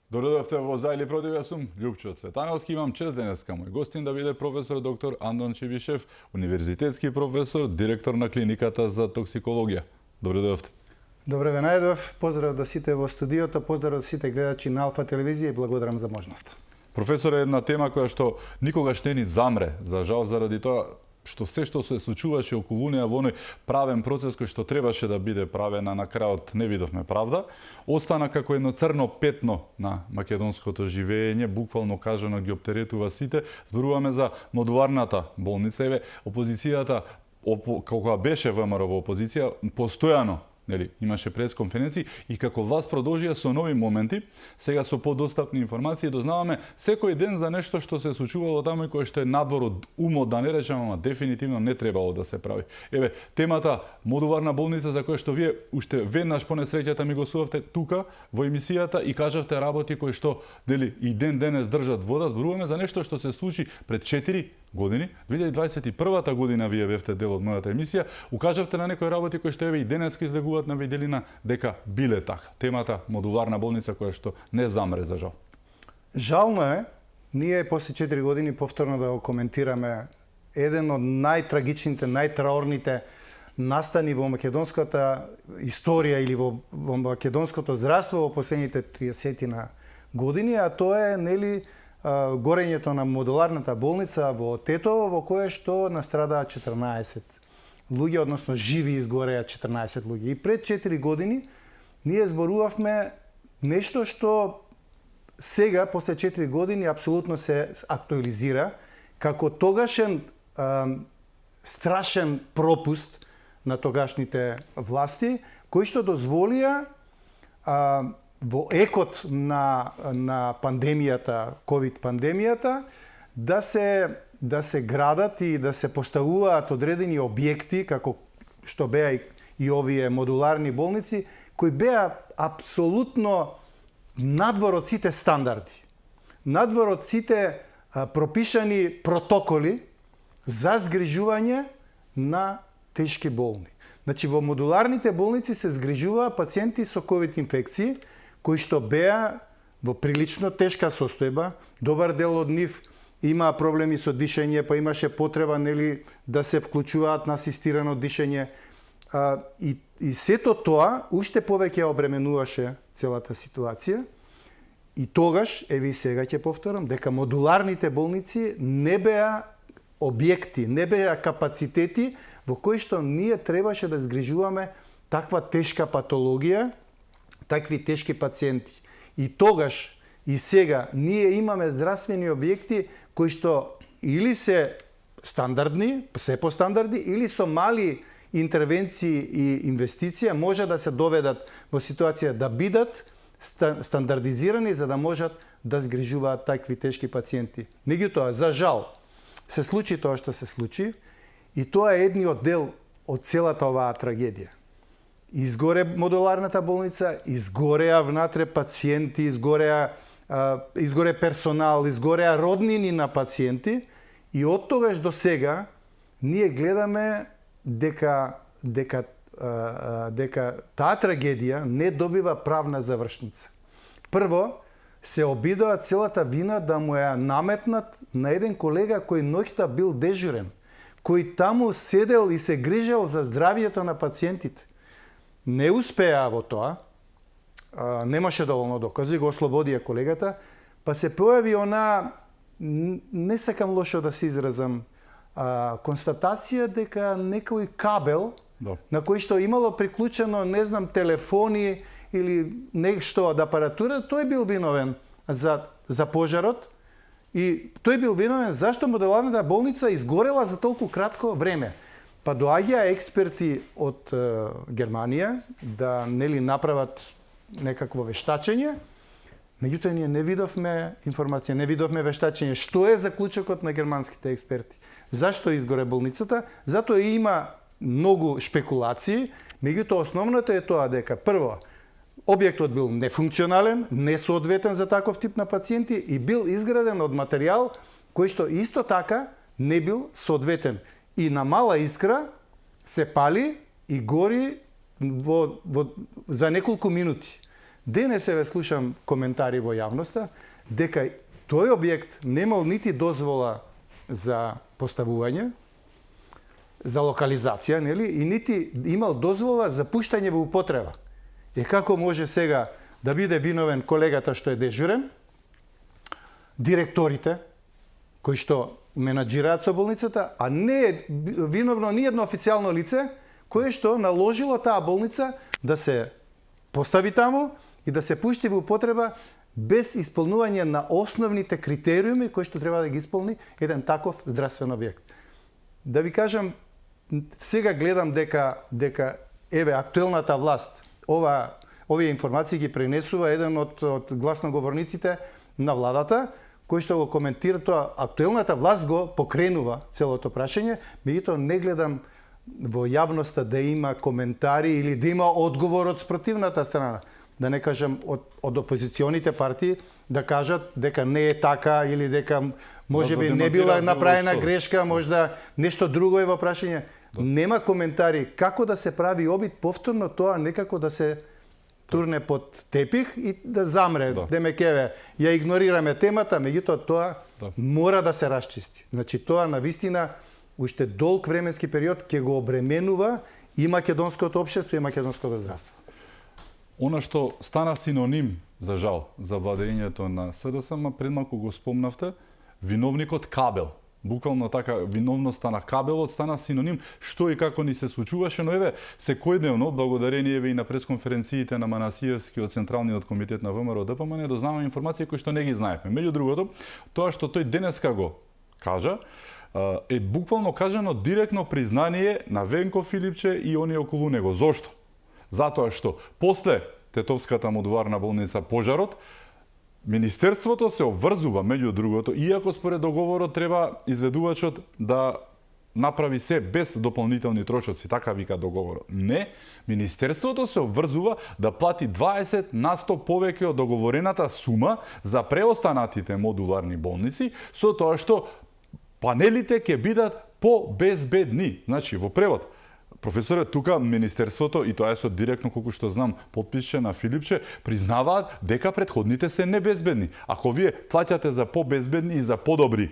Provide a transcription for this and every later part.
Добродојавте во За или против, јас сум Љупчо Цветановски, имам чест денеска мој гостин да биде професор доктор Андон Чибишев, универзитетски професор, директор на клиниката за токсикологија. Добродојавте. Добре ве најдов, поздрав до сите во студиото, поздрав до сите гледачи на Алфа телевизија и благодарам за можноста. Професор, е една тема која што никогаш не ни замре, за жал, заради тоа што се што се случуваше околу неа во оној правен процес кој што требаше да биде правена, на крајот не видовме правда, остана како едно црно петно на македонското живење, буквално кажано ги оптеретува сите. Зборуваме за модуларната болница. Еве, опозицијата, кога беше ВМРО во опозиција, постојано имаше пресконференции и како вас продолжија со нови моменти, сега со подостапни информации дознаваме секој ден за нешто што се случувало таму и кое што е надвор од умот, да не речеме, ама дефинитивно не требало да се прави. Еве, темата модуларна болница за која што вие уште веднаш по несреќата ми гостувавте тука во емисијата и кажавте работи кои што и ден денес држат вода. Зборуваме за нешто што се случи пред 4 години, 2021 година вие бевте дел од мојата емисија, укажавте на некои работи кои што еве и денеска излегуваат на виделина дека биле така. Темата модуларна болница која што не замре за жал. Жално е, ние после 4 години повторно да го коментираме еден од најтрагичните, најтраорните настани во македонската историја или во македонското здравство во последните 30 години, а тоа е горењето на модуларната болница во Тетово, во кое што настрадаа 14 луѓе, односно живи изгореа 14 луѓе. И пред 4 години ние зборувавме нешто што сега, после 4 години, апсолутно се актуализира како тогашен страшен пропуст на тогашните власти, кои што дозволија во екот на пандемијата, ковид пандемијата, да се градат и да се поставуваат одредени објекти, како што беа и овие модуларни болници, кои беа апсолутно надвор од сите стандарди, надвор од сите пропишани протоколи за згрижување на тешки болни. Значи, во модуларните болници се згрижуваа пациенти со ковид инфекции, кои што беа во прилично тешка состојба. Добар дел од нив имаа проблеми со дишење, па имаше потреба да се вклучуваат на асистирано дишење. И сето тоа уште повеќе обременуваше целата ситуација. И тогаш, еве и сега ќе повторам, дека модуларните болници не беа објекти, не беа капацитети во кои што ние требаше да згрижуваме таква тешка патологија, такви тешки пациенти. И тогаш и сега ние имаме здравствени објекти кои што или се стандардни, се по стандарди, или со мали интервенции и инвестиција може да се доведат во ситуација да бидат стандардизирани за да можат да згрижуваат такви тешки пациенти. Меѓутоа, за жал, се случи тоа што се случи и тоа е едниот дел од целата оваа трагедија. Изгоре модуларната болница, изгореа внатре пациенти, изгоре персонал, изгореа роднини на пациенти и од тогаш до сега ние гледаме дека таа трагедија не добива правна завршница. Прво, се обидоа целата вина да му ја наметнат на еден колега кој ноќта бил дежурен, кој таму седел и се грижел за здравието на пациентите. Не успеа во тоа, немаше доволно докази, го ослободија колегата, па се појави не сакам лошо да се изразам, констатација дека некој кабел, на кој што имало приклучено, не знам, телефони или нешто од апаратура, тој бил виновен за пожарот и тој бил виновен зашто модуларната болница изгорела за толку кратко време. Па доаѓаа експерти од Германија да направат некакво вештачење, меѓутоа ние не видовме информација, не видовме вештачење. Што е заклучокот на германските експерти? Зашто изгоре болницата? Затоа има многу шпекулации, меѓутоа основното е тоа дека прво објектот бил нефункционален, несоодветен за таков тип на пациенти и бил изграден од материјал кој што исто така не бил соодветен. И на мала искра се пали и гори за неколку минути. Денес еве слушам коментари во јавноста дека тој објект немал нити дозвола за поставување, за локализација, нели, и нити имал дозвола за пуштање во употреба. Како може сега да биде виновен колегата што е дежурен, директорите кои што менаџираат со болницата, а не е виновно ни едно официјално лице кое што наложило таа болница да се постави таму и да се пушти во употреба без исполнување на основните критериуми кои што треба да ги исполни еден таков здравствен објект. Да ви кажам, сега гледам дека еве актуелната власт овие информации ги пренесува еден од гласноговорниците на владата, кој што го коментира тоа. Актуелната власт го покренува целото прашање, меѓутоа не гледам во јавноста да има коментари или да има одговор од спротивната страна. Да не кажам од опозиционите партии да кажат дека не е така или дека можеби не била направена грешка, можда нешто друго е во прашање. Нема коментари како да се прави обид повторно тоа некако да се турне под тепих и да замре. Демек еве, ја игнорираме темата, меѓутоа тоа мора да се расчисти. Значи тоа навистина уште долг временски период ќе го обременува и македонското општество и македонското здравство. Она што стана синоним, за жал, за владењето на СДСМ, пред малку го спомнавте, виновникот кабел. Буквално така, виновноста на кабелот стана синоним што и како ни се случуваше, но еве, секојдневно, благодарение еве и на пресконференциите на Манасиевски од Централниот комитет на ВМРО ДПМН, дознаваме информации кои што не ги знаевме. Меѓу другото, тоа што тој денеска го кажа, е буквално кажано директно признание на Венко Филипче и оние околу него. Зошто? Затоа што после Тетовската модуларна болница пожарот, Министерството се обврзува, меѓу другото, иако според договорот треба изведувачот да направи се без дополнителни трошоци, така вика договорот. Не, Министерството се обврзува да плати 20% повеќе од договорената сума за преостанатите модуларни болници, со тоа што панелите ќе бидат по-безбедни. Значи, во превод, професоре, тука Министерството, и тоа е со директно, колку што знам, подписче на Филипче, признаваат дека претходните се небезбедни. Ако вие плаќате за по-безбедни и за подобри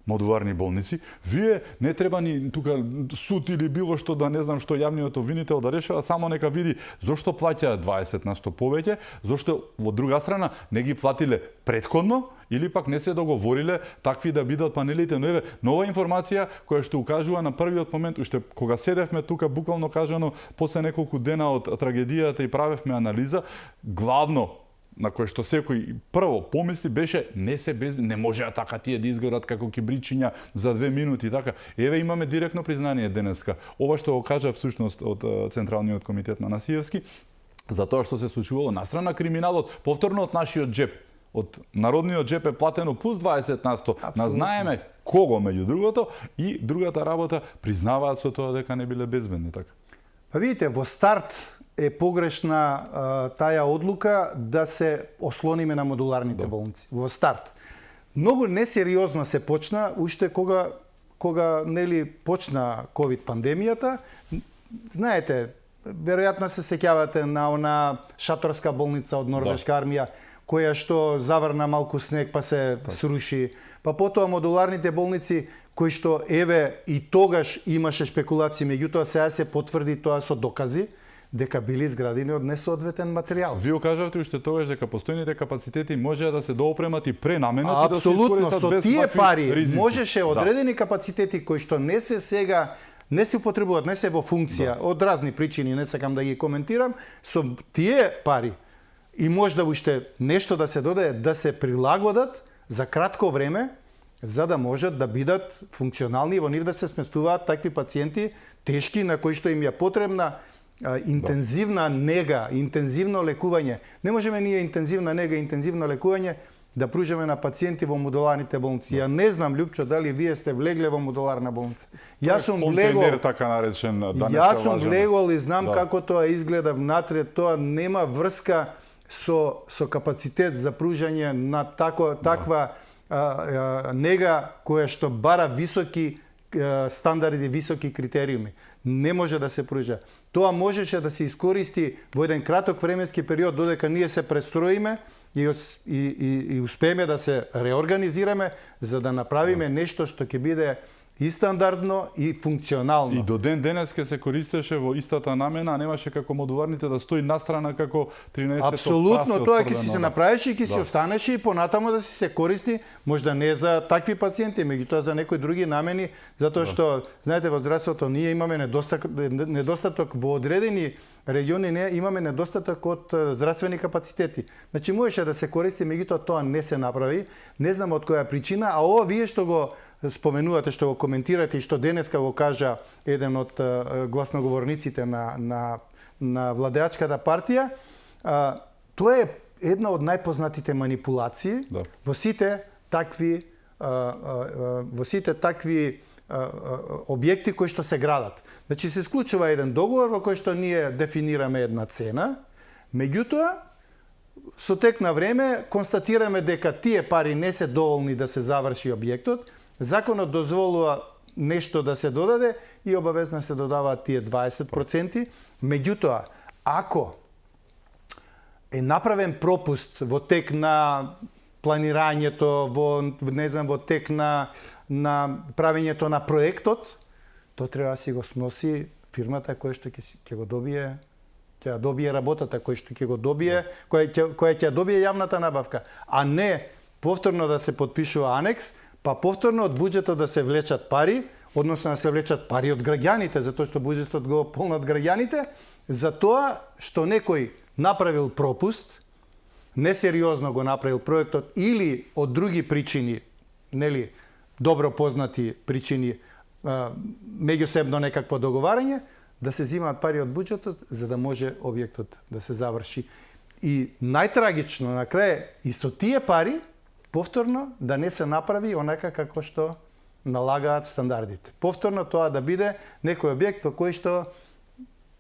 модуларни болници, вие не треба ни тука суд или било што да не знам што јавниот обвинител да решава, само нека види зошто плаќаат 20% повеќе, зошто во друга страна не ги платиле претходно или пак не се договориле такви да бидат панелите. Но еве, нова информација која што укажува на првиот момент, уште кога седевме тука, буквално кажано, после неколку дена од трагедијата и правевме анализа, главно на кој што секој прво помисли беше не можеа така тие да изгорат како кибричиња за 2 минути така. Еве имаме директно признание денеска. Ова што го кажа всушност од Централниот комитет на Насиевски за тоа што се случувало на страна криминалот, повторно од нашиот џеп. Од народниот џеп е платено плюс 20%. Назнаеме кого меѓу другото и другата работа признаваат со тоа дека не биле безбедни така. Па видите, во старт е погрешна таа одлука да се ослониме на модуларните болници. Во старт. Многу несериозно се почна, уште кога нели почна ковид пандемијата. Знаете, веројатно се сеќавате на она шаторска болница од норвешка армија, која што заврна малку снег па се сруши. Па потоа модуларните болници кои што еве и тогаш имаше шпекулации, меѓутоа сега се потврди тоа со докази дека били изградени од несоодветен материјал. Вие кажавте уште тогаш дека постојните капацитети можеа да се доопремат и пренаменат и да се искористат без тие пари ризици. Можеше одредени капацитети кои што не се сега не се употребуваат, не се во функција од разни причини, не сакам да ги коментирам, со тие пари и можда уште нешто да се додаде, да се прилагодат за кратко време, за да можат да бидат функционални и во нив да се сместуваат такви пациенти тешки на кои што им ја потребна интензивна нега, интензивно лекување. Не можеме ние интензивна нега, интензивно лекување да пружиме на пациенти во модуларните болници. Ја не знам, Лјупчо, дали вие сте влегле во модуларна болница. Јас сум влегол, така наречен, да не јас сум влегол и знам како тоа изгледа внатре. Тоа нема врска со капацитет за пружање на таква нега која што бара високи стандарди, високи критериуми. Не може да се пружа. Тоа можеше да се искористи во еден краток временски период додека ние се престроиме и успееме да се реорганизираме за да направиме нешто што ќе биде и стандардно и функционално. И до ден денеска се користеше во истата намена, а немаше како модуларните да стои настрана како 13-то. Апсолутно, тоа ќе си се направеше и ќе си останеше и понатаму да си се користи, можда не за такви пациенти, меѓутоа за некои други намени, затоа што знаете во здравството ние имаме недостаток во одредени региони, не имаме недостаток од здравствени капацитети. Значи можеше да се користи, меѓутоа тоа не се направи. Не знам од која причина, а ова вие што го споменувате, што го коментирате и што денеска го кажа еден од гласноговорниците на владеачката партија, тоа е една од најпознатите манипулации во сите такви објекти кои што се градат. Значи се склучува еден договор во кој што ние дефинираме една цена, меѓутоа со тек на време констатираме дека тие пари не се доволни да се заврши објектот. Законот дозволува нешто да се додаде и обавезно се додаваат тие 20%. Меѓутоа, ако е направен пропуст во тек на планирањето, во тек на правењето на проектот, тоа треба да си го сноси фирмата која што ќе го добие, ќе добие работата, која што ќе го добие, која ќе добие јавната набавка, а не повторно да се потпишува анекс, па повторно од буџетот да се влечат пари, односно да се влечат пари од граѓаните, затоа што буџетот го полнат граѓаните, за тоа што некој направил пропуст, несериозно го направил проектот или од други причини, нели, добро познати причини, меѓусебно некакво договарање, да се земаат пари од буџетот за да може објектот да се заврши. И најтрагично на крај и со тие пари повторно да не се направи онака како што налагаат стандардите. Повторно тоа да биде некој објект во кој што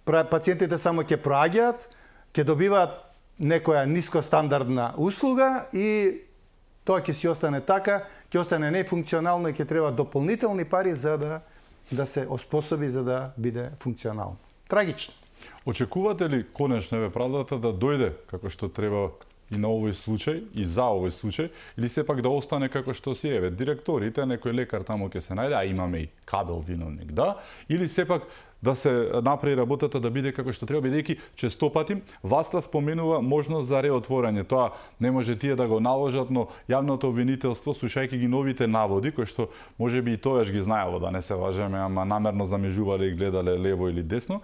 пациентите само ќе проаѓаат, ќе добиваат некоја нискостандардна услуга и тоа ќе си остане така, ќе остане нефункционално и ќе треба дополнителни пари за да се оспособи за да биде функционално. Трагично. Очекувате ли конечно правдата да дојде како што треба и на овој случај, и за овој случај, или сепак да остане како што си е? Директорите, некој лекар таму ќе се најде, а имаме и кабел виновник, да? Или сепак да се направи работата да биде како што треба, бидејќи честопати власта споменува можност за реотворање. Тоа не може тие да го наложат, но јавното обвинителство, слушајќи ги новите наводи, кои што можеби и тоаш ги знаело, да не се лажеме, ама намерно замежувале и гледале лево или десно,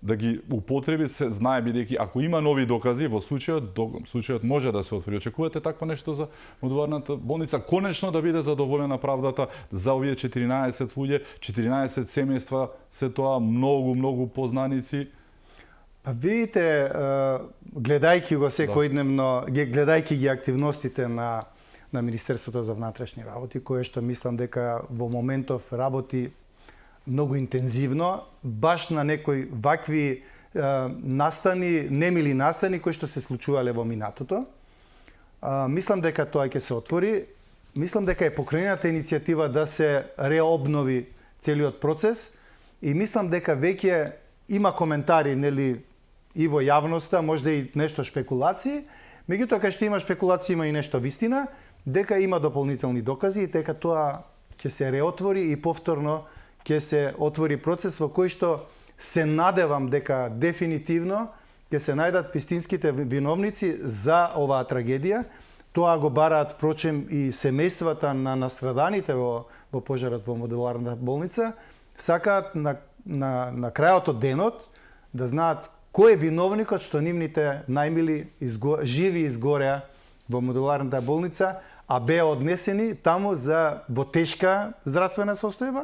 да ги употреби, се знае, бидејќи ако има нови докази во случајот може да се отвори. Очекувате такво нешто за модуларната болница, конечно да биде задоволена правдата за овие 14 луѓе, 14 семејства, се тоа многу познаници? Па видите, гледајќи го секојдневно, гледајќи ги активностите на Министерството за внатрешни работи, кое што мислам дека во моментов работи многу интензивно, баш на некои вакви настани, немили настани кои што се случувале во минатото. Мислам дека тоа ќе се отвори. Мислам дека е покрената иницијатива да се реобнови целиот процес и мислам дека веќе има коментари, нели, и во јавноста, можда и нешто шпекулации, меѓутоа кај што има шпекулации има и нешто вистина, дека има дополнителни докази и дека тоа ќе се реотвори и повторно ќе се отвори процес во кој што се надевам дека дефинитивно ќе се најдат вистинските виновници за оваа трагедија. Тоа го бараат, впрочем, и семејствата на настраданите во пожарот во модуларната болница. Сакаат на крајот од денот да знаат кој е виновникот што нивните најмили живи изгореа во модуларната болница, а беа однесени таму во тешка здравствена состојба,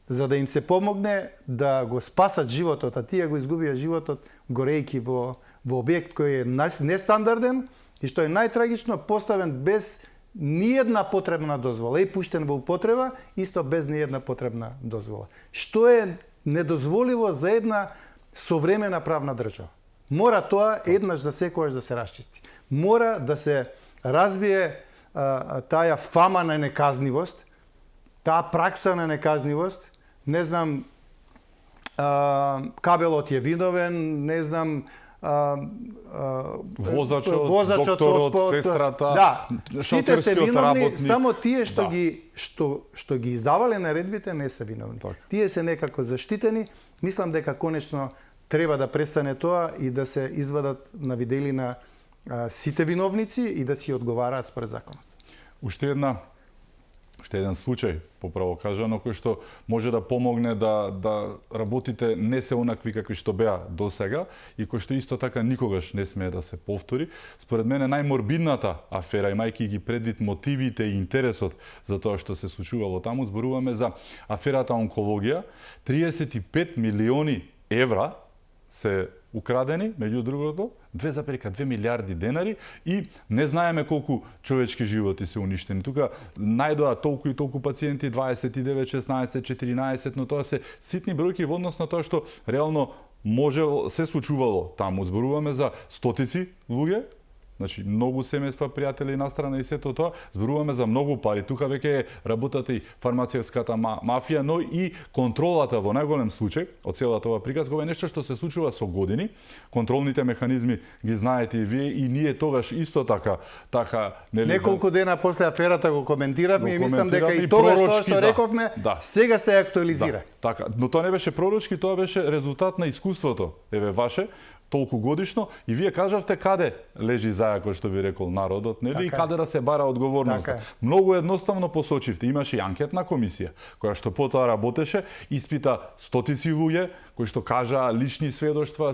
за да им се помогне да го спасат животот, а тие го изгубија животот горејќи во објект кој е нестандарден и што е најтрагично поставен без ниедна потребна дозвола и пуштен во употреба, исто без ниедна потребна дозвола. Што е недозволиво за една современа правна држава. Мора тоа еднаш за секогаш да се расчисти. Мора да се разбие таа фама на неказнивост, таа пракса на неказнивост. Не знам кабелот е виновен, не знам, возачот, докторот, сестрата, да, сите се шоферскиот виновни, работник. само тие што Да. што ги издавале наредбите не се виновни. Так. Тие се некако заштитени. Мислам дека конечно треба да престане тоа и да се извадат на виделина сите виновници и да си одговараат според законот. Уште еден случај, поправо кажано, кој што може да помогне да работите не се онакви какви што беа до сега и кој што исто така никогаш не смее да се повтори. Според мене најморбидната афера, имајќи ги предвид мотивите и интересот за тоа што се случувало таму, зборуваме за аферата онкологија. 35 милиони евра се украдени, меѓу другото, 2,2 милиарди денари и не знаеме колку човечки животи се уништени. Тука најдоа толку и толку пациенти, 29, 16, 14, но тоа се ситни бројки во однос на тоа што реално се случувало таму. Зборуваме за стотици луѓе, значи многу семејства, пријатели настрана и сето тоа, зборуваме за многу пари. Тука веќе е работата и фармацевската мафија, но и контролата во најголем случај од целата ова приказка. Ова е нешто што се случува со години. Контролните механизми ги знаете и вие и ние тогаш исто така нели Неколку дена после аферата го коментиравме и мислам дека и и тогаш тоа пророчки, што рековме, сега се актуализира. Така, но тоа не беше пророчки, тоа беше резултат на искуството. Еве ваше, толку годишно, и вие кажавте каде лежи зајакот, што би рекол народот, нели, и каде да се бара одговорноста. Многу едноставно посочивте, имаше и анкетна комисија, која што потоа работеше, испита стотици луѓе, кои што кажаа лични сведоштва,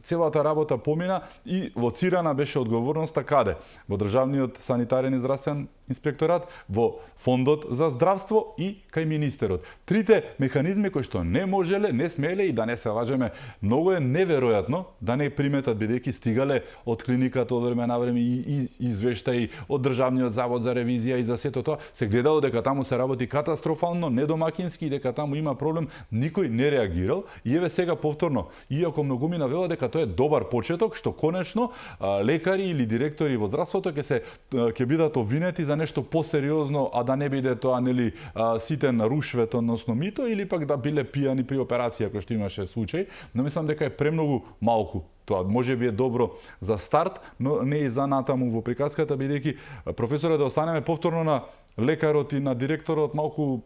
целата работа помина и лоцирана беше одговорноста каде? Во Државниот санитарен и здравствен инспекторат, во Фондот за здравство и кај министерот. Трите механизми кои што не можеле, не смеле и да не се лажеме, многу е неверојатно да не приметат бидејќи стигале од клиниката од време на време и извештаи од Државниот завод за ревизија и за сето тоа, се гледало дека таму се работи катастрофално, недомакински и дека таму има проблем, никој не реагирал и еве сега повторно, иако многумина велат дека тоа е добар почеток, што конечно лекари или директори во здравството ќе бидат обвинети за нешто посериозно, а да не биде тоа нели ситен рушвет, односно мито, или пак да биле пијани при операција, кој што имаше случај, но мислам дека е премногу малку. Тоа може би е добро за старт, но не и за натаму во приказката, бидејќи професоре да останеме повторно на лекарот и на директорот, малку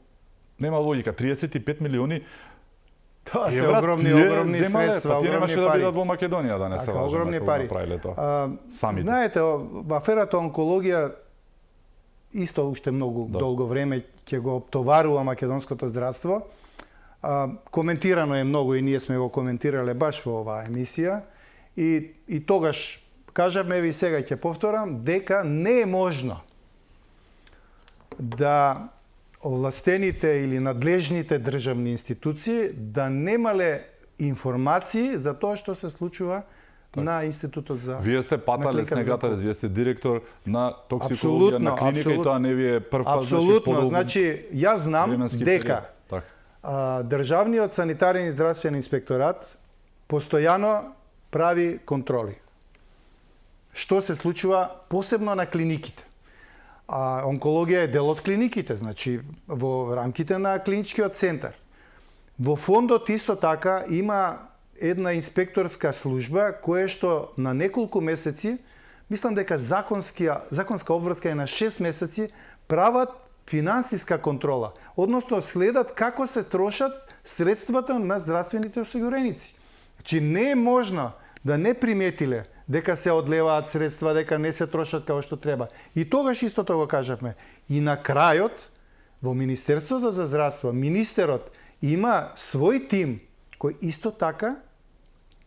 нема логика. 35 милиони Тоа се огромни средства, огромни огромни пари. Да пари. бидат во Македонија, да не се лажеме, огромни пари. направиле тоа. Знаете, во аферата онкологија исто уште многу долго време ќе го оптоварува македонското здравство. Коментирано е многу и ние сме го коментирале баш во оваа емисија и тогаш кажавме и сега ќе повторам дека не е можно да овластените или надлежните државни институции да немале информации за тоа што се случува на Институтот за... Вие сте патале снегаталец, вие сте директор на токсикологија на клиника и тоа не ви е прв пат. Апсолутно, значи јас знам дека Државниот санитарен и здравствен инспекторат постојано прави контроли. Што се случува посебно на клиниките. Онкологија е дел од клиниките, значи во рамките на клиничкиот центар. Во фондот исто така има една инспекторска служба која што на неколку месеци, мислам дека законска обврска е на 6 месеци, прават финансиска контрола, односно следат како се трошат средствата на здравствените осигуреници. Значи не е можно да не приметиле дека се одлеваат средства, дека не се трошат како што треба. И тогаш истото го кажавме. И на крајот, во Министерството за здравство, министерот има свој тим кој исто така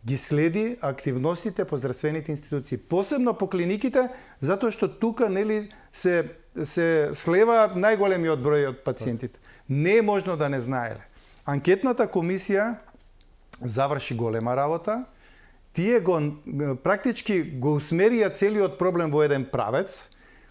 ги следи активностите по здравствените институции, посебно по клиниките, затоа што тука нели се слеваат најголемиот број од пациентите. Не е можно да не знаеле. Анкетната комисија заврши голема работа. Тие практички го усмерија целиот проблем во еден правец,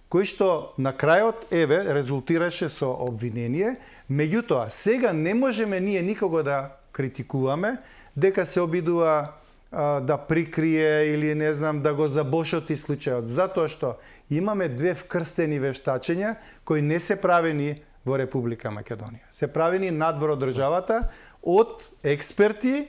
кој што на крајот, резултираше со обвинение. Меѓутоа, сега не можеме ние никого да критикуваме дека се обидува да прикрие или не знам да го забошоти случајот, затоа што имаме две вкрстени вештачења кои не се правени во Република Македонија. Се правени надвор од државата од експерти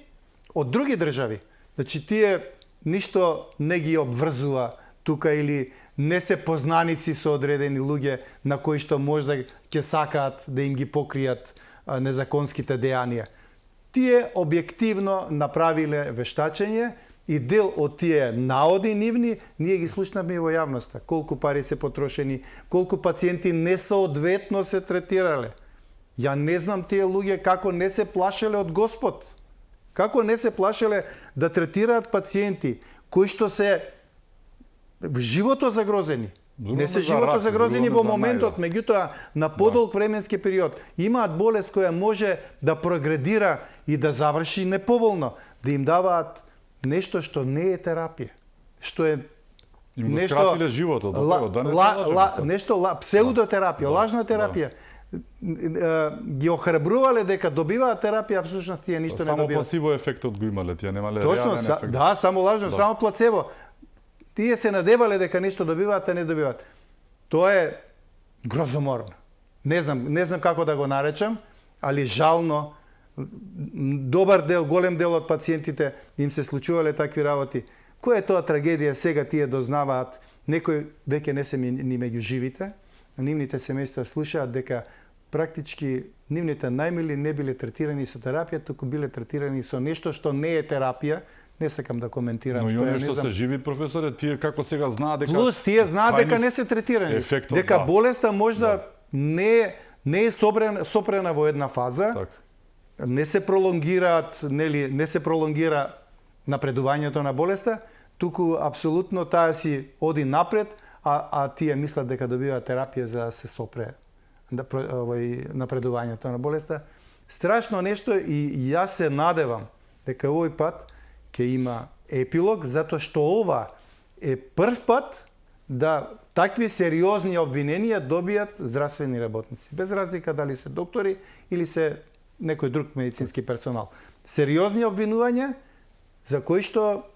од други држави. Значи тие ништо не ги обврзува тука или не се познаници со одредени луѓе на кои што можда ќе сакаат да им ги покријат незаконските дејанија. Тие објективно направиле вештачење и дел од тие наоди нивни, ние ги слушнаме и во јавноста. Колку пари се потрошени, колку пациенти несоодветно се третирале. Ја не знам тие луѓе како не се плашеле од Господ. Како не се плашеле да третираат пациенти кои што се живото загрозени. Не се живото загрозени во моментот, меѓутоа на подолг временски период имаат болест која може да прогредира и да заврши неповолно, да им даваат нешто што не е терапија, што е им го скратиле животот, да не се лажеме. Нешто псевдотерапија, лажна терапија. Ги охрабрувале дека добиваат терапија, а всушност тие ништо не добиваат. Само пласиво ефектот го имале, тие немале реален ефект. Да, само лажно, само плацебо. Тие се надевале дека нешто добиваат, а не добиваат. Тоа е грозоморно. Не знам како да го наречам, али жално, добар дел, голем дел од пациентите им се случувале такви работи. Која е тоа трагедија сега тие дознаваат, некои веќе не се ни меѓу живите, нивните семејства слушаат дека практички нивните најмили не биле третирани со терапија, туку биле третирани со нешто што не е терапија. Не сакам да коментирам. Но и оние што се живи, професоре, тие како сега знаат дека... Плюс тие знаат дека не се третирани. Ефектот, дека болеста можда не е сопрена во една фаза, не се пролонгираат, не се пролонгира напредувањето на болеста, туку апсолутно таа си оди напред, а тие мислат дека добиваат терапија за да се сопре напредувањето на болеста. Страшно нешто и јас се надевам дека овој пат ќе има епилог, затоа што ова е прв пат да такви сериозни обвиненија добијат здравствени работници, без разлика дали се доктори или се некој друг медицински персонал. Сериозни обвинувања за кои што,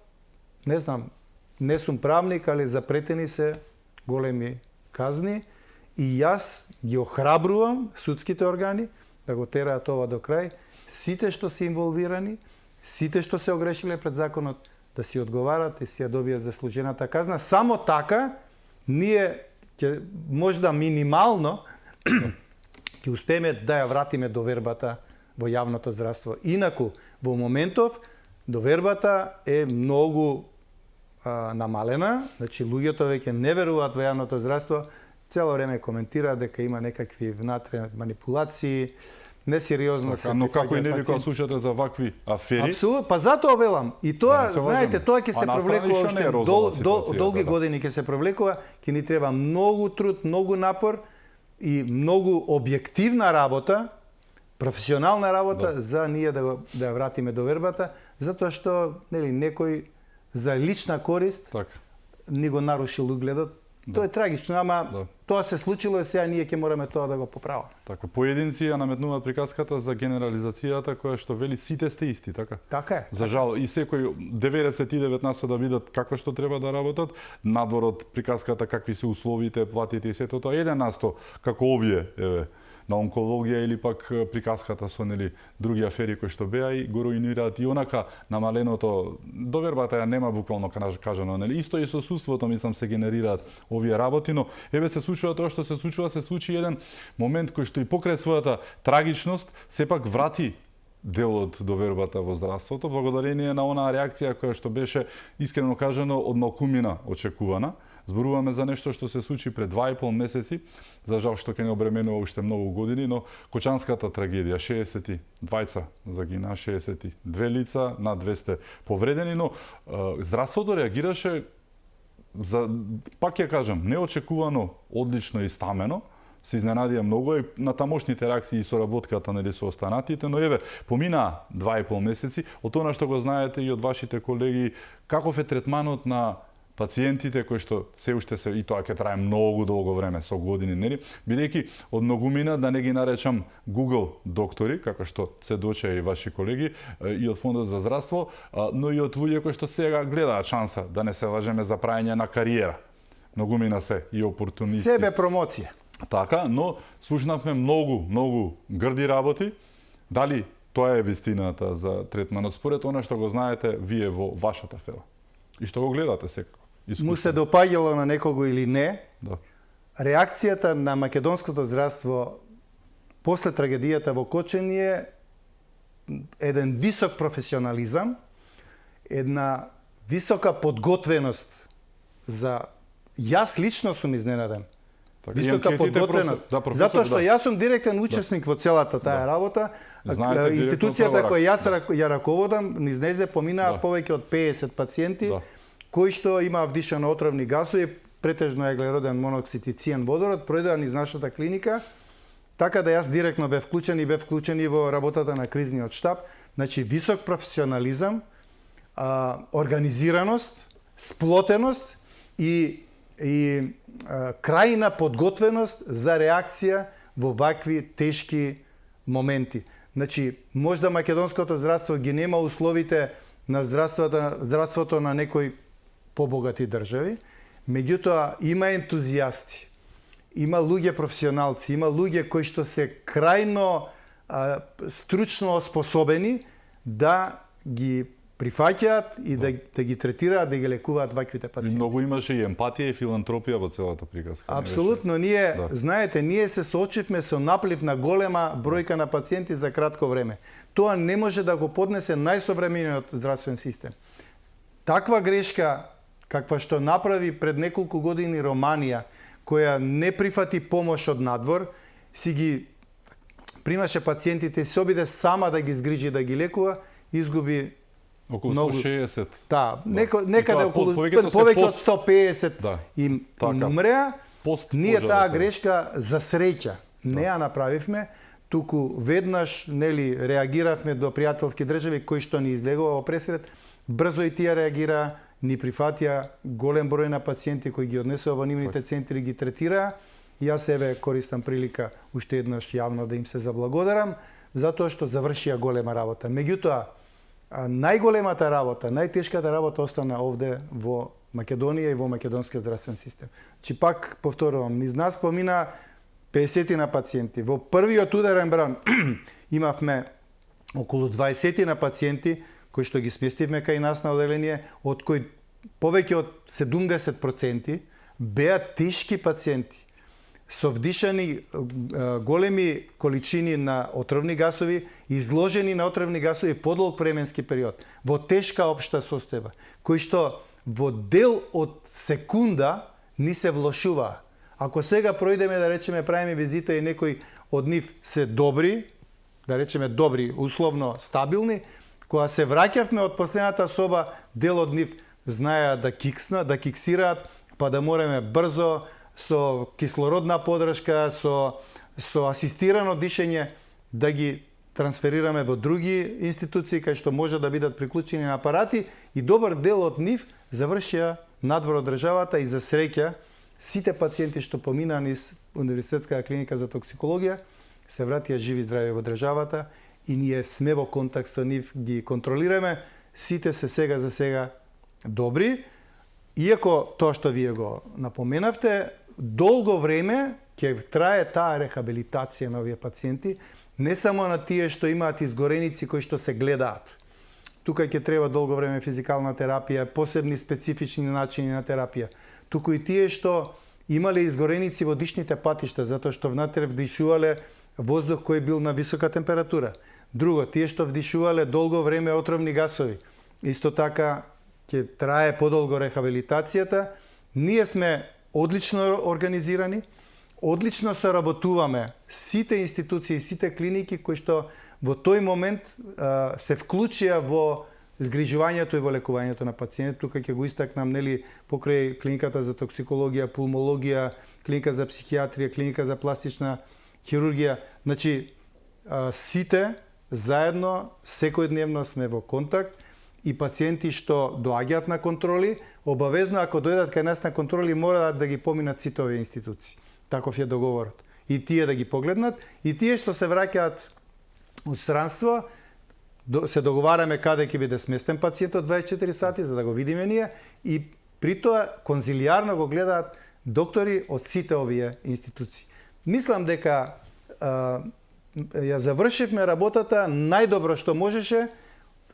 не знам, не сум правник, али запретени се големи казни и јас ги охрабрувам судските органи да го тераат ова до крај, сите што се инволвирани, сите што се огрешиле пред законот да си одговарат и си ја добијат заслужената казна. Само така ние ќе можда минимално ќе успееме да ја вратиме довербата во јавното здравство. Инаку во моментов довербата е многу намалена, значи луѓето веќе не веруваат во јавното здравство, цело време коментираат дека има некакви внатре манипулации, несериозно се. Но како и не ви кога слушате за вакви афери? Апсолутно, па затоа велам. И тоа, знаете, тоа ќе се провлекува уште долги години ќе се провлекува, ќе ни треба многу труд, многу напор и многу објективна работа, професионална работа за ние да ја вратиме довербата, затоа што нели некој за лична корист ни го нарушил угледот. Тоа е трагично, ама тоа се случило и сега ние ќе мораме тоа да го поправиме. Така, поединци ја наметнуваат приказката за генерализацијата која што вели сите сте исти, така? Така е. За жал и секој 99% да бидат како што треба да работат, надвор од приказката какви се условите, платите и сето тоа 1% како овие, еве, на онкологија или пак приказката со нели други афери кои што беа и го руинираат и онака намаленото довербата ја нема буквално кажано, нели исто и со суството мислам се генерираат овие работи, но еве се случува тоа што се случи еден момент кој што и покрај својата трагичност сепак врати дел од довербата во здравството благодарение на онаа реакција која што беше искрено кажано од малкумина очекувана. Зборуваме за нешто што се случи пред 2,5 месеци, за жал што ќе не обременува уште многу години, но Кочанската трагедија, 60 двајца загина, 62 лица, над 200 повредени, но здравството реагираше пак ќе кажам, неочекувано, одлично и стамено. Се изненадија многу и на тамошните реакции и соработката нели со останатите, но еве помина 2,5 месеци, од тоа што го знаете и од вашите колеги, каков е третманот на пациентите кои што се уште се и тоа ќе трае многу долго време со години, нели? Бидејќи од многумина да не ги наречам Google доктори, како што се дочеа и ваши колеги и од Фондот за здравство, но и од луѓе кои што сега гледаат шанса да не се лажеме за праење на кариера. Многумина се и опортунисти. Себе промоција. Така, но слушнавме многу грди работи. Дали Тоа е вистината за третманот. Според она што го знаете вие во вашата фела. И што го гледате секако. Му се допаѓало на некого или не, Да. реакцијата на македонското здравство после трагедијата во Кочани е еден висок професионализам, една висока подготвеност за... Јас лично сум изненаден. Така, Висока и анкетите подготвеност. Да, професор, Затоа што да. јас сум директен учесник во целата таа работа. Знаете, Институцијата директно која јас ја раководам, низ незе поминаа повеќе од 50 пациенти кои што имаа вдишано отровни гасови, претежно еглероден моноксид и цијан водород, пројдоа низ нашата клиника, така да јас директно бев вклучен и во работата на кризниот штаб. Значи, висок професионализам, организираност, сплотеност и крајна подготвеност за реакција во вакви тешки моменти. Значи, можда македонското здравство ги нема условите на здравството на некои побогати држави, меѓутоа има ентузијасти, има луѓе професионалци, има луѓе кои што се крајно стручно способени да ги прифаќаат и да ги третираат, да ги лекуваат ваквите пациенти. Многу имаше и емпатија и филантропија во целата приказка. Апсолутно, знаете, ние се соочивме со наплив на голема бројка на пациенти за кратко време. Тоа не може да го поднесе најсовремениот здравствен систем. Таква грешка, каква што направи пред неколку години Романија, која не прифати помош од надвор, си ги примаше пациентите и се обиде сама да ги згрижи, да ги лекува, изгуби околу 160. Да, некаде околу повеќе од 150 им умреа. Ние таа грешка за среќа не ја направивме, туку веднаш реагиравме до пријателски држави кои што ни излегува во пресред, брзо и тие реагираа, ни прифатија голем број на пациенти кои ги однесува во нивните центри, ги третираа. Јас користам прилика уште еднаш јавно да им се заблагодарам, затоа што завршија голема работа. Меѓутоа, најголемата работа, најтешката работа остана овде во Македонија и во македонскиот здравствен систем. Чи пак повторувам, низ нас помина 50 на пациенти. Во првиот ударен бран имавме околу 20 на пациенти кои што ги сместивме кај нас на оделение, од кои повеќе од 70% беа тешки пациенти со вдишани големи количини на отровни гасови, изложени на отровни гасови подолг временски период, во тешка општа состојба, кои што во дел од секунда ни се влошуваа. Ако сега пројдеме, да речеме, правиме визита и некои од нив се добри, да речеме добри, условно стабилни, кога се враќавме од последната соба, дел од нив знаеа да киксираат, па да мораме брзо, со кислородна подршка, со асистирано дишење, да ги трансферираме во други институции кај што може да бидат приклучени на апарати, и добар дел од нив завршија надвор од државата, и за среќа сите пациенти што поминаа низ Универзитетска клиника за токсикологија се вратија живи и здрави во државата, и ние сме во контакт со нив, ги контролираме, сите се сега за сега добри. Иако тоа што вие го напоменавте, долго време ќе трае таа рехабилитација на овие пациенти, не само на тие што имаат изгореници кои што се гледаат. Тука ќе треба долго време физикална терапија, посебни специфични начини на терапија. Туку и тие што имале изгореници во дишните патишта, затоа што внатре вдишувале воздух кој бил на висока температура. Друго, тие што вдишувале долго време отровни гасови. Исто така ќе трае подолго рехабилитацијата. Ние сме одлично организирани, одлично соработуваме сите институции, сите клиники кои што во тој момент се вклучија во згрижувањето и во лекувањето на пациенти. Тука ќе го истакнам, покрај клиниката за токсикологија, пулмологија, клиника за психијатрија, клиника за пластична хирургија. Значи, сите заедно секојдневно сме во контакт, и пациенти што доаѓаат на контроли, обавезно ако дојдат кај нас на контроли, мора да ги поминат сите овие институции. Таков е договорот. И тие да ги погледнат, и тие што се враќаат од странство, се договараме каде ќе биде сместен пациентот 24 сати, за да го видиме ние, и при тоа конзилијарно го гледаат доктори од сите овие институции. Мислам дека ја завршивме работата најдобро што можеше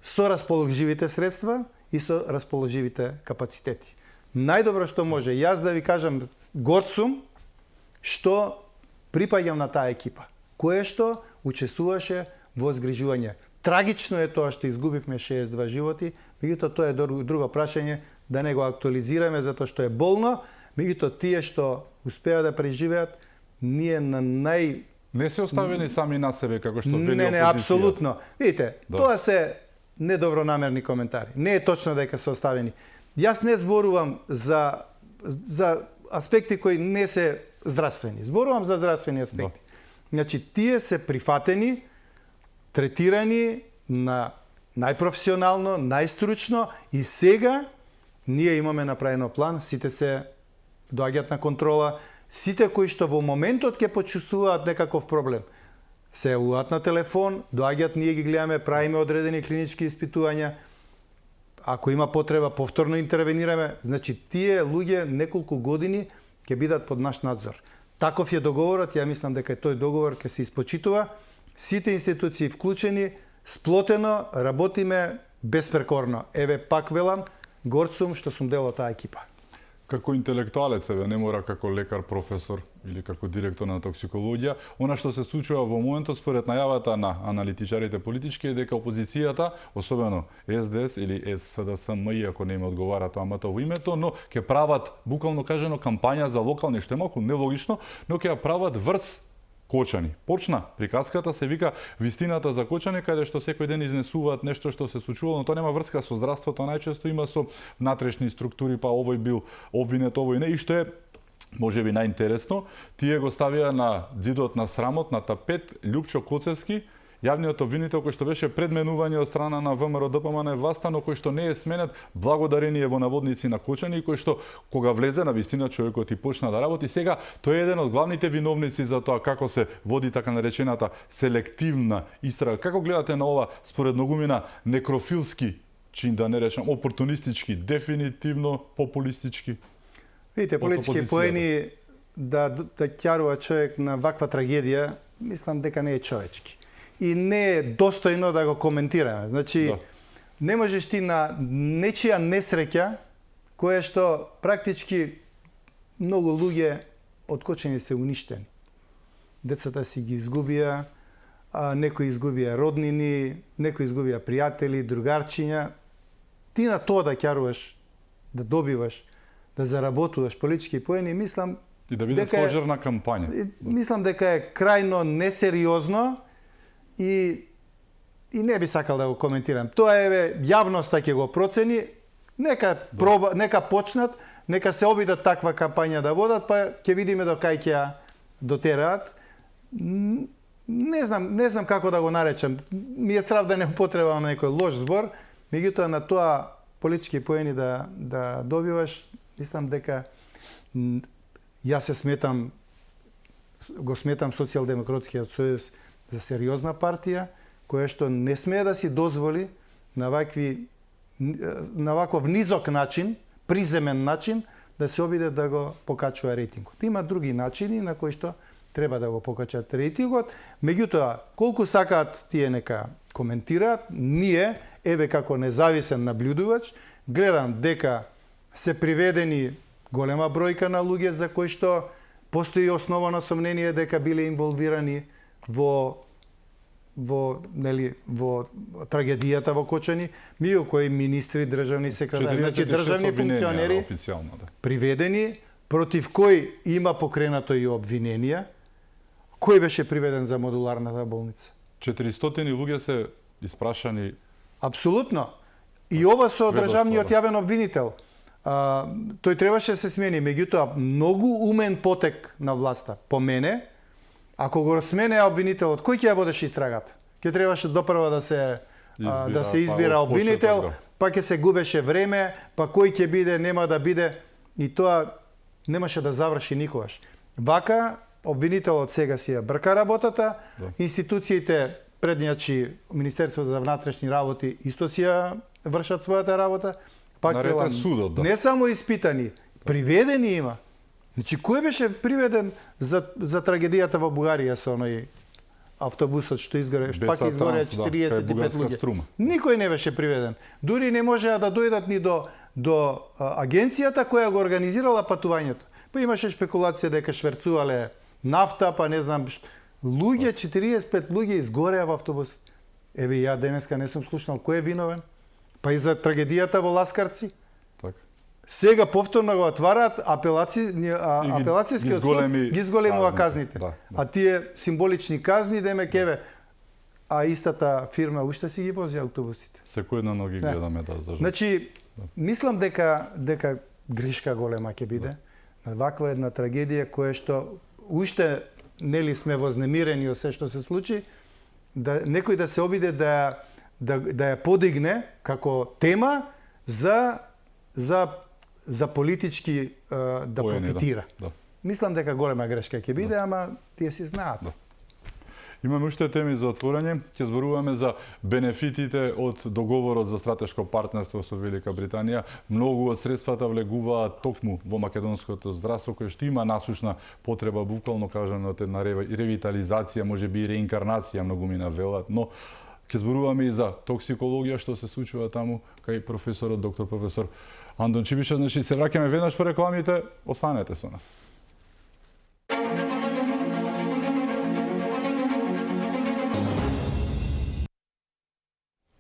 со расположивите средства и со расположивите капацитети. Најдобро што може. Јас да ви кажам, горд сум што припаѓам на таа екипа, кое што учествуваше во згрижување. Трагично е тоа што изгубивме 62 животи, меѓутоа тоа е друго прашање, да не го актуализираме затоа што е болно, меѓутоа тие што успеа да преживеат, ние на Не се оставени сами на себе, како што вели опозиција. Не, апсолутно. Видите, тоа се недобронамерни коментари. Не е точно дека се оставени. Јас не зборувам за аспекти кои не се здравствени. Зборувам за здравствени аспекти. Значи, тие се прифатени, третирани на најпрофесионално, најстручно и сега ние имаме направено план, сите се доаѓаат на контрола, сите кои што во моментот ќе почувствуваат некаков проблем, се јавуваат на телефон, доаѓаат, ние ги гледаме, правиме одредени клинички испитувања, ако има потреба, повторно интервенираме. Значи, тие луѓе неколку години ќе бидат под наш надзор. Таков е договорот, ја мислам дека тој договор ќе се испочитува. Сите институции вклучени, сплотено, работиме безпрекорно. Еве, пак велам, горд сум што сум дел од таа екипа. Како интелектуалец, не мора како лекар, професор или како директор на токсикологија, она што се случува во моментот според најавата на аналитичарите политички е дека опозицијата, особено СДС или СДСМ, ако не им одговара тоа во името, но ќе прават буквално кажано кампања за локални, што е малку нелогично, но ќе ја прават врз Кочани. Почна приказката, се вика вистината за Кочани, каде што секој ден изнесуваат нешто што се случувало, но тоа нема врска со здравството, најчесто има со внатрешни структури, па овој бил обвинет, овој не, и што е можеби најинтересно, тие го ставија на ѕидот на срамот, на тапет, Лјупчо Коцевски, јавниот обвинител кој што беше предменување од страна на ВМРО ДПМН власта, но кој што не е сменет благодарение во наводници на Кочани, и кој што кога влезе на вистина човекот и почна да работи, сега тој е еден од главните виновници за тоа како се води така наречената селективна истрага. Како гледате на ова според многумина некрофилски чин, да не речам опортунистички, дефинитивно популистички? Видите, политички поени да ќарува човек на ваква трагедија, мислам дека не е човечки. И не е достојно да го коментираме. Значи, не можеш ти на нечија несреќа, која што практички многу луѓе од Кочани се уништени. Децата си ги изгубија, некои изгубија роднини, некои изгубија пријатели, другарчиња. Ти на тоа да ќаруваш, да добиваш, да заработуваш политички поени, мислам... И да биде сложерна кампања. Мислам дека е крајно несериозно и не би сакал да го коментирам. Тоа е јавноста ќе го процени, нека проба, нека почнат, нека се обидат таква кампања да водат, па ќе видиме до кај ќе ја дотераат. Не знам како да го наречам. Ми е страв да не употребам некој лош збор, меѓутоа на тоа политички поени да добиваш, мислам дека јас го сметам Социјалдемократскиот сојуз за сериозна партија, која што не смее да си дозволи на ваков низок начин, приземен начин, да се обиде да го покачува рейтингот. Има други начини на кои што треба да го покачат рейтингот. Меѓутоа, колку сакаат тие нека коментираат, ние, еве како независен наблюдувач, гледам дека се приведени голема бројка на луѓе за кои што постои основано сомнение дека биле инволвирани во трагедијата во Кочани, меѓу кои министри, државни секретари, значи државни функционери приведени, против кои има покренато и обвиненија. Кој беше приведен за модуларната болница? 400 луѓе се испрашани. Апсолутно. И ова со државниот јавен обвинител. Тој требаше да се смени, меѓутоа многу умен потек на власта. По мене, ако го смени обвинителот, кој ќе ја водеше истрагата? Ќе требаше допрва да се избира обвинител, па ќе се губеше време, па кој ќе биде, нема да биде, и тоа немаше да заврши никогаш. Вака обвинителот сега си ја брка работата, институциите предњачи Министерството за внатрешни работи исто си ја вршат својата работа. Пак велам, судот, не само испитани, приведени има. Значи, кој беше приведен за трагедијата во Бугарија со оној автобусот што изгоре, што пак Беса изгоре Транс, да, 45 кај Бугарска луѓе. струма. Никој не беше приведен. Дури не можеа да дојдат ни до агенцијата која го организирала патувањето. Па имаше шпекулација дека шверцувале нафта, па не знам, луѓе, 45 луѓе изгореа во автобусот. Еве, ја денеска не сум слушнал кој е виновен. Па и за трагедијата во Ласкарци. Така. Сега повторно го отвараат апелацијскиот суд ги изголемува казните. Да. А тие символични казни демек еве, а истата фирма уште си ги вози автобусите. Секој ден ги гледаме за жал. Значи, мислам дека грешка голема ќе биде на ваква една трагедија која што уште нели сме вознемирени од се што се случи, да некој да се обиде да ја подигне како тема за политички да Поени, профитира. Да. Мислам дека голема грешка ќе биде, ама тие си знаат. Да. Имаме уште теми за отворање. Ќе зборуваме за бенефитите од договорот за стратешко партнерство со Велика Британија. Многу од средствата влегуваат токму во македонското здравство, кој што има насушна потреба, буквално кажано, од една ревитализација, можеби и реинкарнација, многу ми навелат, но ќе зборуваме и за токсикологија, што се случува таму, кај професорот, доктор професор Андон Чибишев. Значи, се враќаме веднаш по рекламите, останете со нас.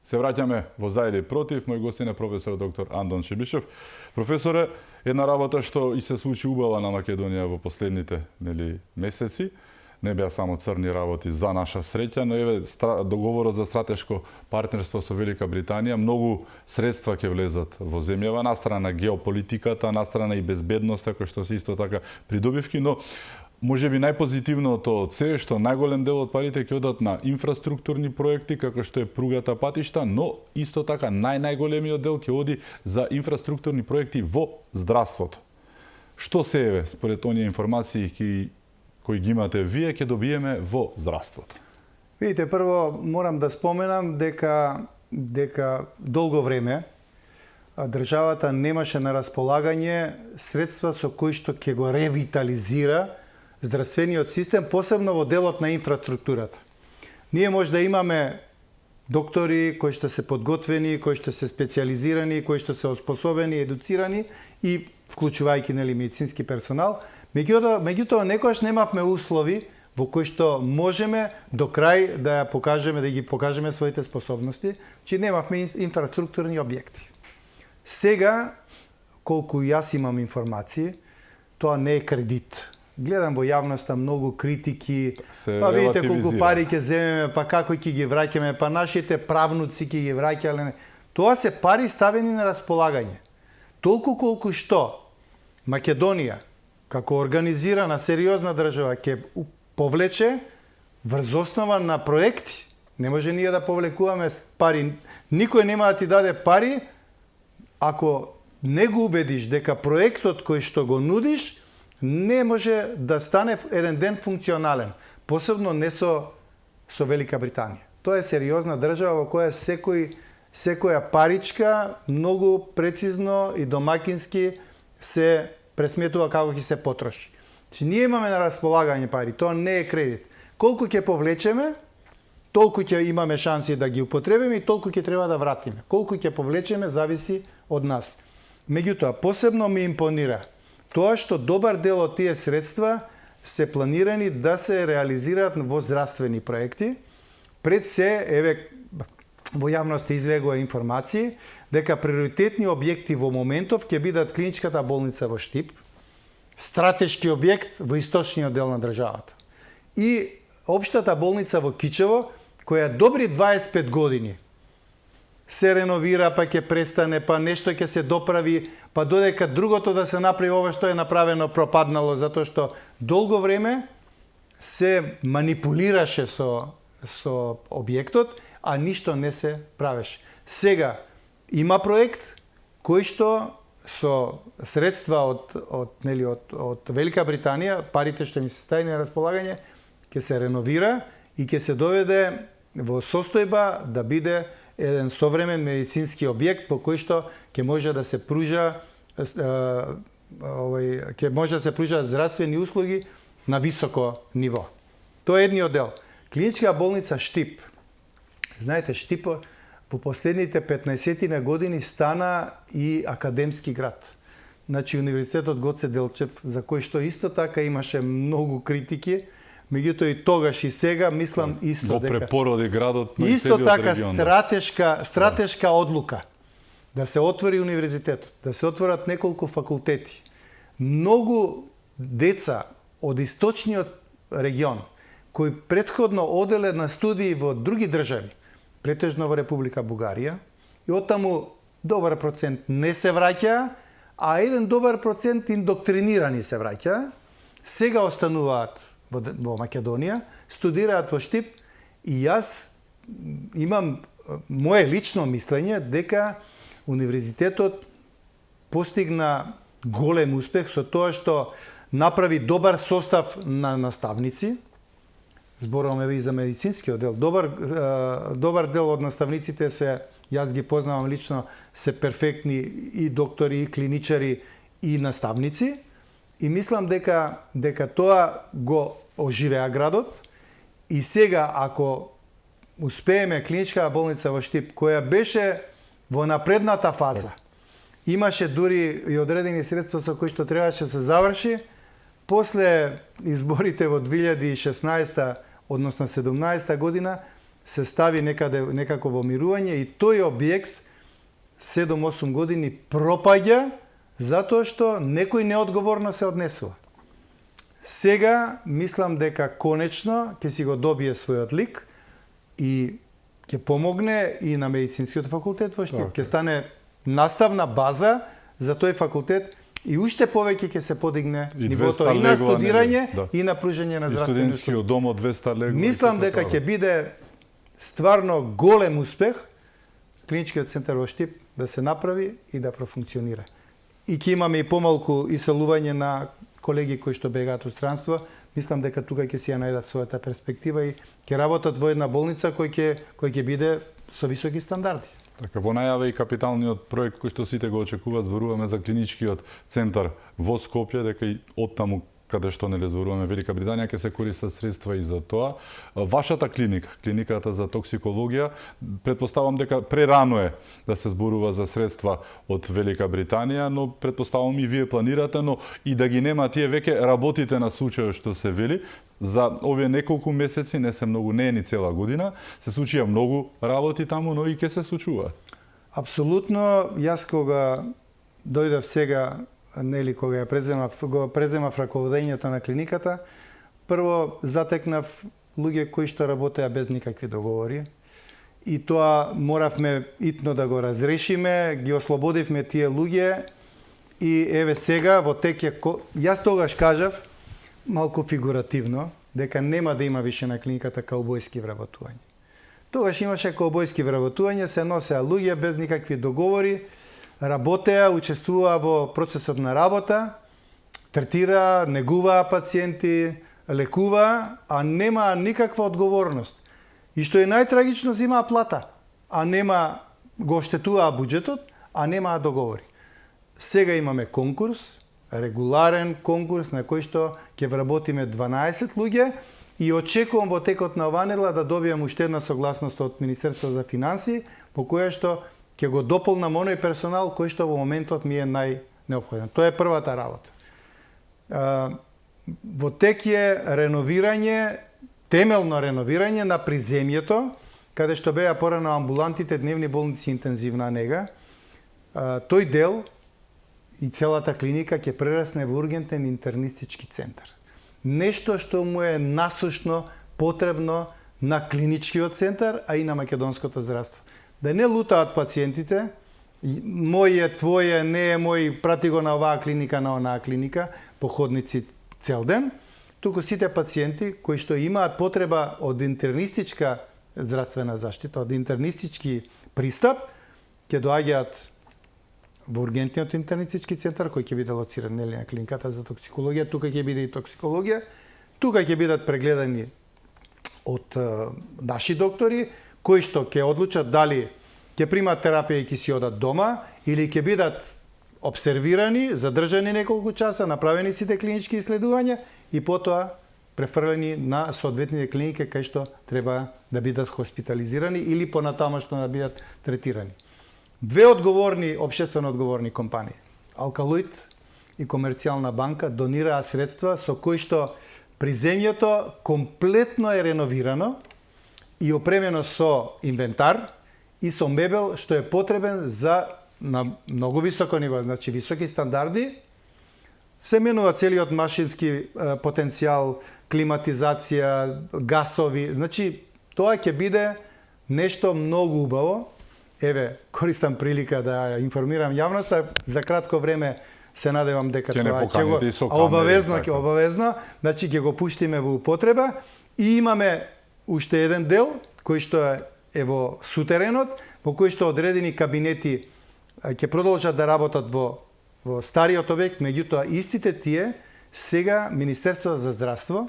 Се враќаме во за или против. Мој гостин е професор доктор Андон Чибишев. Професоре, една работа што и се случи убава на Македонија во последните месеци. Не беа само црни работи за наша среќа, но еве договорот за стратешко партнерство со Велика Британија, многу средства ќе влезат во земјава, настрана геополитиката, настрана и безбедноста, кој што се исто така придобивки, но можеби најпозитивното од се што најголем дел од парите ќе одат на инфраструктурни проекти, како што е пругата, патишта, но исто така најголемиот дел ќе оди за инфраструктурни проекти во здравството. Што се еве според оние информации кои ги имате вие, ќе добиеме во здравството? Видите, прво морам да споменам дека долго време државата немаше на располагање средства со кои што ќе го ревитализира здравствениот систем, посебно во делот на инфраструктурата. Ние може да имаме доктори кои што се подготвени, кои што се специализирани, кои што се оспособени, едуцирани и вклучувајќи медицински персонал. Меѓутоа некогаш немавме услови во кои што можеме до крај да ги покажеме своите способности, че немавме инфраструктурни објекти. Сега, колку јас имам информации, тоа не е кредит. Гледам во јавноста многу критики, па видите колку пари ќе земеме, па како ќе ги враќаме, па нашите правнуци ќе ги враќале. Тоа се пари ставени на располагање. Толку колку што Македонија, како организирана, сериозна држава, ќе повлече врз основа на проекти. Не може ние да повлекуваме пари. Никој нема да ти даде пари ако не го убедиш дека проектот кој што го нудиш не може да стане еден ден функционален. Посебно не со Велика Британија. Тоа е сериозна држава во која секоја паричка многу прецизно и домакински се пресметува како ќе се потроши. Значи, ние имаме на располагање пари, тоа не е кредит. Колку ќе повлечеме, толку ќе имаме шанси да ги употребиме и толку ќе треба да вратиме. Колку ќе повлечеме зависи од нас. Меѓутоа, посебно ми импонира тоа што добар дел од тие средства се планирани да се реализираат во здравствени проекти. Пред се, еве, во јавноста излегува информации дека приоритетни објекти во моментов ќе бидат клиничката болница во Штип, стратешки објект во источниот дел на државата, и општата болница во Кичево, која добри 25 години се реновира, па ќе престане, па нешто ќе се доправи, па додека другото да се направи, ова што е направено пропаднало, затоа што долго време се манипулираше со објектот, а ништо не се правеше. Сега има проект кој што со средства од Велика Британија, парите што ни се ставени на располагање, ќе се реновира и ќе се доведе во состојба да биде еден современ медицински објект по кој што ќе може да се пружа здравствени услуги на високо ниво. Тоа е едниот дел. Клиничка болница Штип. Знаете, Штип во последните 15 години стана и академски град. Значи, Универзитетот Гоце Делчев, за кој што исто така имаше многу критики, меѓутоа и тогаш и сега, мислам исто го дека... препороди градот на Исто целиот така регион. стратешка одлука да се отвори универзитетот, да се отворат неколку факултети. Многу деца од источниот регион, кои претходно оделе на студии во други држави, претежно во Република Бугарија, и оттаму добар процент не се враќа, а еден добар процент индоктринирани се враќа, сега остануваат во Македонија, студираат во Штип, и јас имам мое лично мислење дека универзитетот постигна голем успех со тоа што направи добар состав на наставници. Зборуваме и за медицинскиот дел. Добар дел од наставниците се, јас ги познавам лично, се перфектни и доктори, и клиничари, и наставници. И мислам дека тоа го оживеа градот. И сега, ако успееме клиничка болница во Штип, која беше во напредната фаза, имаше дури и одредени средства со кои што требаше да се заврши, после изборите во 2016, односно 17 година, се стави некако во мирување и тој објект 7-8 години пропаѓа затоа што некој неодговорно се однесува. Сега мислам дека конечно ќе си го добие својот лик и ќе помогне и на медицинскиот факултет во Штип. Ќе стане наставна база за тој факултет и уште повеќе ќе се подигне нивото и на студирање и на пружање на здравствени услуги. Студентскиот дом од 200 легла. Мислам дека ќе биде стварно голем успех клиничкиот центар во Штип да се направи и да профункционира. И ќе имаме и помалку иселување на колеги кои што бегаат од странство. Мислам дека тука ќе си ја најдат својата перспектива и ќе работат во една болница кој ќе биде со високи стандарди. Така, во најава и капиталниот проект кој што сите го очекуваат, зборуваме за клиничкиот центар во Скопје, дека и оттаму каде што не зборуваме Велика Британија, ќе се користат средства и за тоа. Вашата клиника, клиниката за токсикологија, предпоставам дека прерано е да се зборува за средства од Велика Британија, но предпоставам и вие планирате, но и да ги нема тие веќе работите на случајот што се вели. За овие неколку месеци, не се многу, не е ни цела година, се случија многу работи таму, но и ќе се случуваат. Апсолутно, јас кога дојдов сега, нели кога го преземав раководењето на клиниката, прво затекнав луѓе кои што работеа без никакви договори. И тоа моравме итно да го разрешиме, ги ослободивме тие луѓе и еве сега во тек е... Јас тогаш кажав, малку фигуративно, дека нема да има више на клиниката каубојски вработување. Тогаш имаше каубојски вработување, се носеа луѓе без никакви договори, работеа, учествуваа во процесот на работа, третира, негуваа пациенти, лекуваа, а нема никаква одговорност. И што е најтрагично, земаа плата, а нема, го оштетуваа буџетот, а немаа договори. Сега имаме конкурс, регуларен конкурс на кој што ќе вработиме 12 луѓе и очекувам во текот на оваа недела да добијам уште една согласност од Министерството за финансии, по која што ќе го дополнам оној персонал кој што во моментот ми е најнеопходен. Тоа е првата работа. Во тек е реновирање, темелно реновирање на приземјето, каде што беа порано амбулантите, дневни болници и интензивна нега. Тој дел и целата клиника ќе прерасне во ургентен интернистички центар. Нешто што му е насушно потребно на клиничкиот центар, а и на македонското здравство. Да не лутаат пациентите, мој е, твој е, не е мој, прати го на оваа клиника, на онаа клиника, по ходници цел ден, туку сите пациенти кои што имаат потреба од интернистичка здравствена заштита, од интернистички пристап, ќе доаѓаат во ургентниот интернистички центар, кој ќе биде лоциран на клиниката за токсикологија, тука ќе биде и токсикологија, тука ќе бидат прегледани од наши доктори, кои што ќе одлучат дали ќе примат терапија и ќе си одат дома, или ќе бидат обсервирани, задржани неколку часа, направени сите клинички исследувања и потоа префрлени на соодветните клиники кај што треба да бидат хоспитализирани или понатамошно да бидат третирани. Две општествено одговорни компании, Алкалоид и Комерцијална банка, донираа средства со кои што приземјето комплетно е реновирано и опремено со инвентар и со мебел што е потребен за на многу високо ниво, значи високи стандарди. Се менува целиот машински потенцијал, климатизација, гасови. Значи, тоа ќе биде нешто многу убаво. Еве, користам прилика да информирам јавноста, за кратко време се надевам дека тоа ќе го обавезно, значи ќе го пуштиме во употреба и имаме уште еден дел кој што е во сутеренот, во кој што одредени кабинети ќе продолжат да работат во стариот објект, меѓутоа истите тие сега Министерството за здравство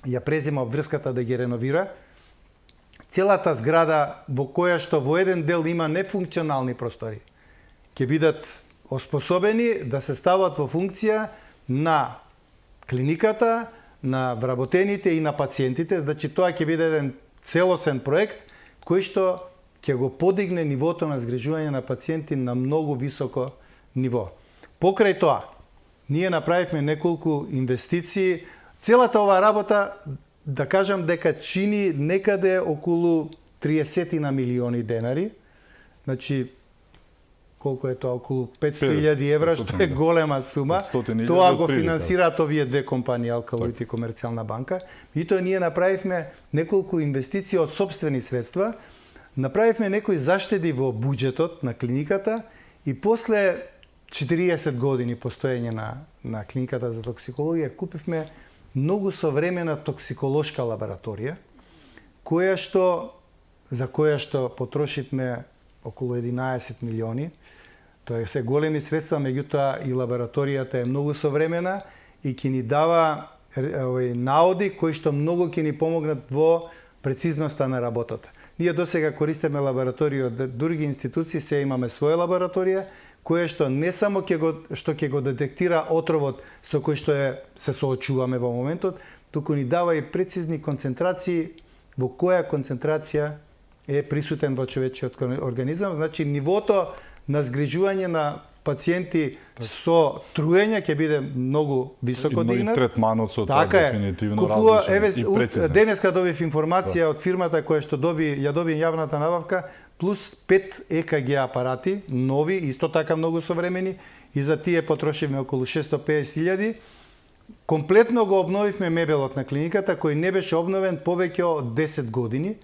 ја презема обврската да ги реновира. Целата зграда во која што во еден дел има нефункционални простори ќе бидат оспособени да се стават во функција на клиниката, на вработените и на пациентите. Значи тоа ќе биде еден целосен проект кој што ќе го подигне нивото на згрижување на пациенти на многу високо ниво. Покрај тоа, ние направивме неколку инвестиции. Целата оваа работа, да кажам дека чини некаде околу 30 на милиони денари. Значи, колку е тоа? Околу 500.000 евра, што е голема сума. Тоа го финансираат овие две компании, Алкалоид и Комерцијална банка. И тоа ние направивме неколку инвестиции од собствени средства. Направивме некои заштеди во буџетот на клиниката и после 40 години постоење на клиниката за токсикологија купивме многу современа токсиколошка лабораторија, за која што потрошивме околу 11 милиони. Тоа се големи средства, меѓутоа и лабораторијата е многу современа и ќе ни дава наоди кои што многу ќе ни помогнат во прецизноста на работата. Ние досега користиме лабораторија од други институции, се имаме своја лабораторија, која што не само ќе го детектира отровот со кој што се соочуваме во моментот, туку ни дава и прецизни концентрации во која концентрација е присутен во човечиот организам. Значи, нивото на згрижување на пациенти со труење ќе биде многу високо дигнат. И третманот со тоа дефинитивно различен и прецизен. Денеска добив информација од фирмата која што ја доби јавната набавка, плюс 5 ЕКГ апарати, нови, исто така многу современи, и за тие потрошивме околу 650.000. Комплетно го обновивме мебелот на клиниката, кој не беше обновен повеќе од 10 години.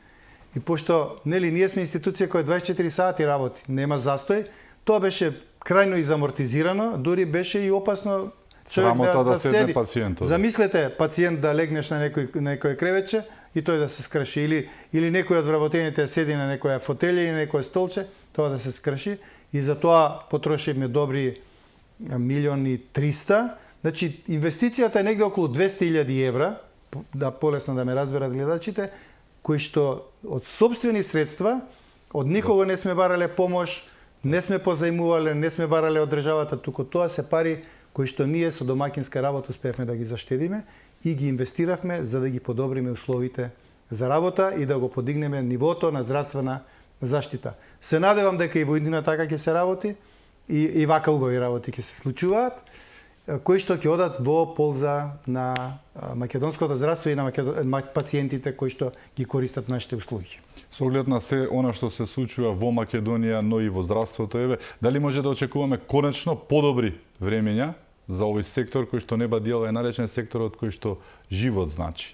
И пошто, ние сме институција која 24 сати работи, нема застој, тоа беше крајно изамортизирано, дури беше и опасно човек да седи. Пациентот. Замислете пациент да легнеш на некој кревече и тој да се скрши, или некој од вработените седи на некоја фотелја или некој столче, тоа да се скрши, и за тоа потрошивме добри 1.300.000. Значи, инвестицијата е негде околу 200.000 евра, да полесно да ме разберат гледачите, кои што од собствени средства, од никого не сме барале помош, не сме позајмувале, не сме барале од државата, туку тоа се пари кои што ние со домаќинска работа успеевме да ги заштедиме и ги инвестиравме за да ги подобриме условите за работа и да го подигнеме нивото на здравствена заштита. Се надевам дека и во иднина така ќе се работи и вака убави работи ќе се случуваат, кои што ќе одат во полза на македонското здравство и на пациентите кои што ги користат нашите услуги. Со оглед на се она што се случува во Македонија, но и во здравството, дали може да очекуваме конечно подобри времења за овој сектор кој што неба дел е наречен секторот кој што живот значи?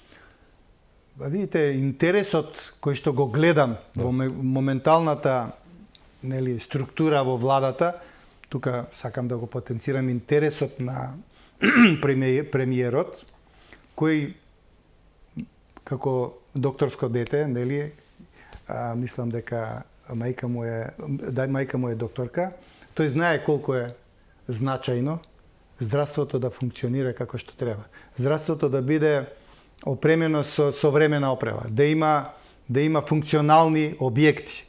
Видите, интересот кој што го гледам во моменталната структура во владата, тука сакам да го потенцирам интересот на премиерот, кој како докторско дете, мислам дека мајка му е докторка, тој знае колку е значајно здравството да функционира како што треба. Здравството да биде опремено со современа опрема, да има функционални објекти.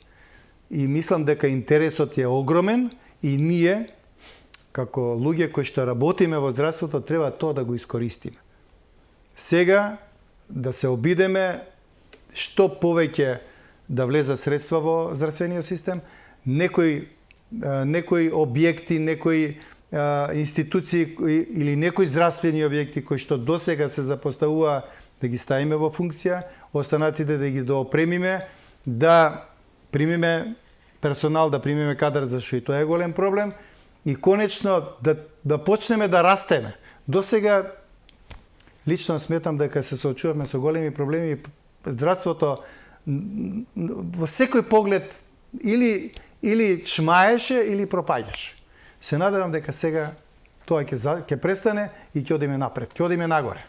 И мислам дека интересот е огромен и ние, како луѓе кои што работиме во здравството, треба тоа да го искористиме. сега да се обидеме што повеќе да влезат средства во здравствениот систем, некои објекти, некои институции или некои здравствени објекти кои што досега се запоставува да ги ставиме во функција, останатите да ги доопремиме, да примиме персонал, да примиме кадар, зашто и тоа е голем проблем, и конечно да почнеме да растеме. Досега лично сметам дека се соочуваме со големи проблеми. Здравството во секој поглед или чмаеше или пропаѓаше. Се надевам дека сега тоа ќе престане и ќе одиме напред, ќе одиме нагоре.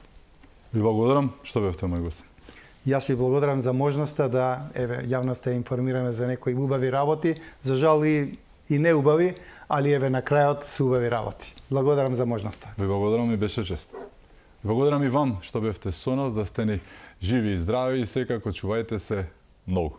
Ви благодарам што бевте мој гост. Јас ви благодарам за можноста да јавноста ја информираме за некои убави работи, за жал и неубави, али на крајот се убави работи. Благодарам за можноста. Ви благодарам и беше чест. Благодарам и вам што бевте со нас, да сте ни живи и здрави и секако чувајте се многу.